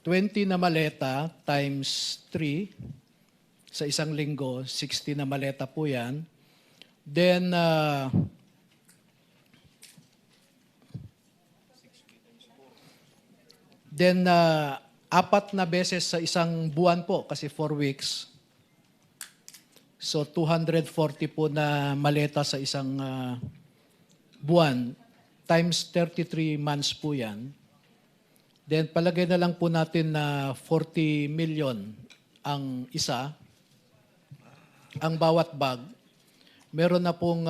20 na maleta times 3 sa isang linggo, 60 na maleta po yan. Then, apat na beses sa isang buwan po kasi 4 weeks. So 240 po na maleta sa isang buwan times 33 months po yan. Then palagay na lang po natin na 40 million ang isa, ang bawat bag. Meron na pong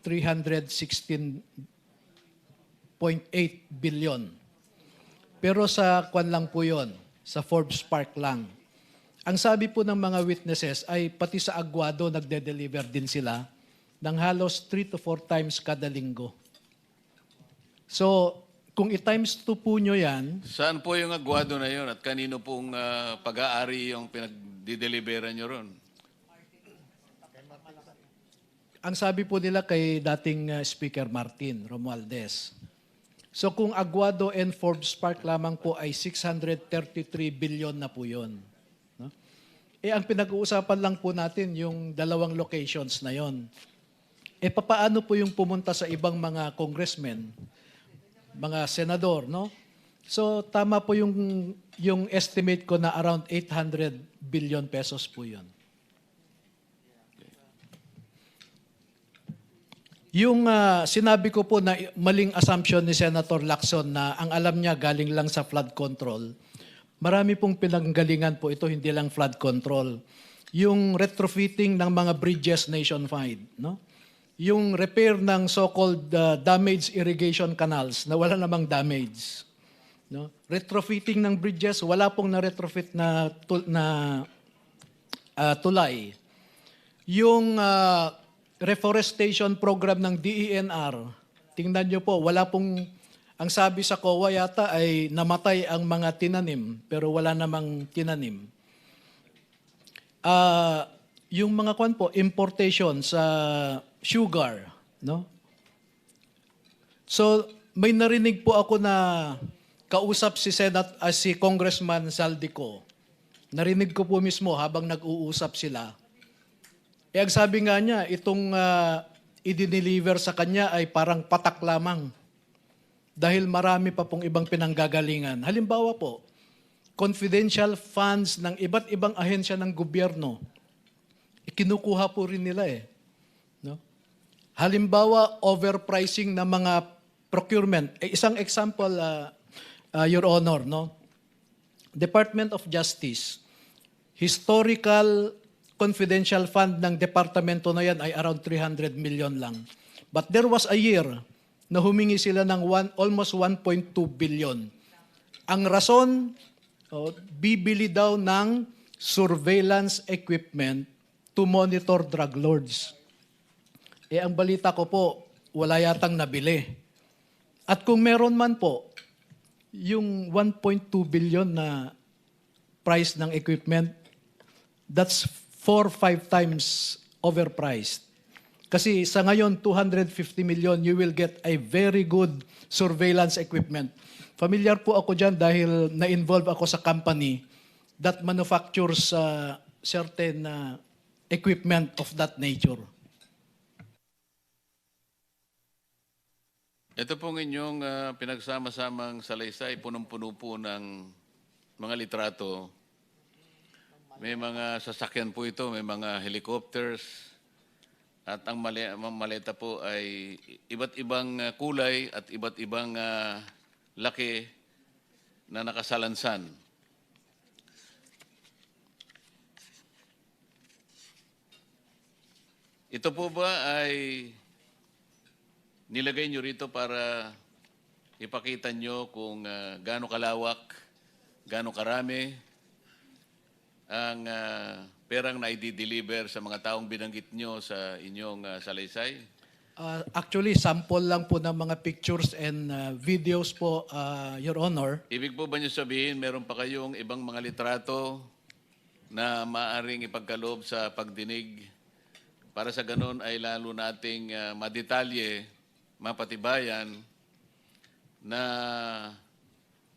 316.8 billion. Pero sa kwan lang po yon, sa Forbes Park lang. Ang sabi po ng mga witnesses ay pati sa Aguado nagde-deliver din sila ng halos 3 to 4 times kada linggo. So, kung i-times 2 po nyo yan, Saan po yung Aguado na yun at kanino pong pag-aari yung pinag-deliveran nyo ron? ang sabi po nila kay dating Speaker Martin Romualdez. So kung Aguado and Forbes Park lamang po ay 633 billion na po yun. No? Ang pinag-uusapan lang po natin yung dalawang locations na yon. Papaano po yung pumunta sa ibang mga congressmen, mga senador, no? So tama po yung estimate ko na around 800 billion pesos po yun. Yung sinabi ko po na maling assumption ni Senator Lacson na ang alam niya galing lang sa flood control, marami pong pinanggalingan po ito, hindi lang flood control. Yung retrofitting ng mga bridges nationwide, no? Yung repair ng so-called damaged irrigation canals na wala namang damage. No? Retrofitting ng bridges, wala pong na-retrofit na tulay. Yung reforestation program ng DENR, tingnan nyo po, wala pong, ang sabi sa COA yata ay namatay ang mga tinanim, pero wala namang tinanim. Yung mga kwan po, importation sa sugar, no? So, may narinig po ako na kausap si Congressman Saldico. Narinig ko po mismo habang nag-uusap sila. Ang sabi nga niya, itong i-deliver sa kanya ay parang patak lamang. Dahil marami pa pong ibang pinanggagalingan. Halimbawa po, confidential funds ng iba't ibang ahensya ng gobyerno, ikinukuha po rin nila eh. No? Halimbawa, overpricing ng mga procurement. Isang example, Your Honor, no? Department of Justice, historical confidential fund ng departamento na yan ay around 300 million lang. But there was a year na humingi sila ng almost 1.2 billion. Ang rason, bibili daw ng surveillance equipment to monitor drug lords. Ang balita ko po, wala yatang nabili. At kung meron man po, yung 1.2 billion na price ng equipment, that's 4-5 times overpriced. Kasi sa ngayon, 250 million, you will get a very good surveillance equipment. Familiar po ako dyan dahil na-involve ako sa company that manufactures certain equipment of that nature. Ito pong inyong pinagsama-samang salaysay, punong-puno po ng mga litrato. May mga sasakyan po ito, may mga helicopters, at ang maleta po ay iba't ibang kulay at iba't ibang laki na nakasalansan. Ito po ba ay nilagay nyo rito para ipakita nyo kung gaano kalawak, gaano karami ang perang na i-deliver sa mga taong binanggit nyo sa inyong salaysay? Actually, sample lang po ng mga pictures and videos po, Your Honor. Ibig po ba nyo sabihin, meron pa kayong ibang mga litrato na maaaring ipagkaloob sa pagdinig para sa ganun ay lalo nating madetalye, mapatibayan na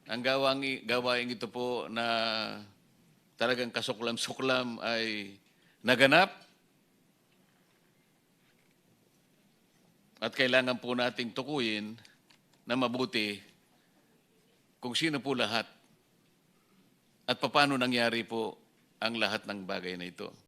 ang gawaing ito po na talagang kasuklam-suklam ay naganap at kailangan po nating tukuyin na mabuti kung sino po lahat at paano nangyari po ang lahat ng bagay na ito.